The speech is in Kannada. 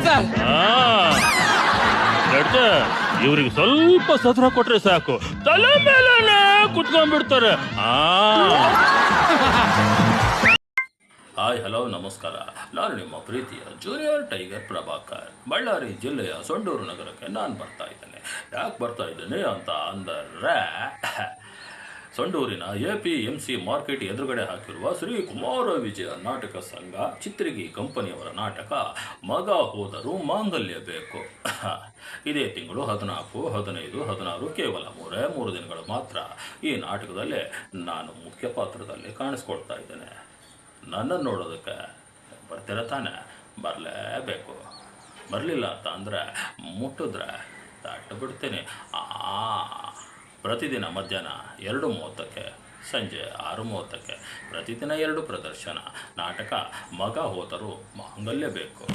ಸರ್. ಇವ್ರಿಗೆ ಸ್ವಲ್ಪ ಸತ್ರ ಕೊಟ್ರೆ ಸಾಕು, ತಲೆ ಮೇಲೆ ಕುತ್ಕೊಂಡ್ಬಿಡ್ತಾರೆ. ಹಾಯ್, ಹಲೋ, ನಮಸ್ಕಾರ. ನಾನು ನಿಮ್ಮ ಪ್ರೀತಿಯ ಜೂನಿಯರ್ ಟೈಗರ್ ಪ್ರಭಾಕರ್. ಬಳ್ಳಾರಿ ಜಿಲ್ಲೆಯ ಸೊಂಡೂರು ನಗರಕ್ಕೆ ನಾನು ಬರ್ತಾ ಇದ್ದೇನೆ. ಯಾಕೆ ಬರ್ತಾ ಇದ್ದೇನೆ ಅಂತ ಅಂದರೆ, ಸೊಂಡೂರಿನ APMC ಮಾರ್ಕೆಟ್ ಎದುರುಗಡೆ ಹಾಕಿರುವ ಶ್ರೀ ಕುಮಾರ ವಿಜಯ ನಾಟಕ ಸಂಘ ಚಿತ್ರಿಗಿ ಕಂಪನಿಯವರ ನಾಟಕ ಮಗ ಹೋದರೂ ಮಾಂಗಲ್ಯ ಬೇಕು. ಇದೇ ತಿಂಗಳು 14, 15, 16 ಕೇವಲ 3 ದಿನಗಳು ಮಾತ್ರ ಈ ನಾಟಕದಲ್ಲಿ ನಾನು ಮುಖ್ಯ ಪಾತ್ರದಲ್ಲಿ ಕಾಣಿಸ್ಕೊಳ್ತಾ ಇದ್ದೇನೆ. ನನ್ನನ್ನು ನೋಡೋದಕ್ಕೆ ಬರ್ತಿರ ತಾನೆ? ಬರಲೇಬೇಕು. ಬರಲಿಲ್ಲ ಅಂತ ಅಂದರೆ ಮುಟ್ಟಿದ್ರೆ ತಟ್ಟು ಬಿಡ್ತೀನಿ. ಪ್ರತಿದಿನ ಮಧ್ಯಾಹ್ನ 2:30ಕ್ಕೆ, ಸಂಜೆ 6:30ಕ್ಕೆ ಪ್ರತಿದಿನ 2 ಪ್ರದರ್ಶನ. ನಾಟಕ ಮಗ ಹೋದರೂ ಮಾಂಗಲ್ಯ ಬೇಕು.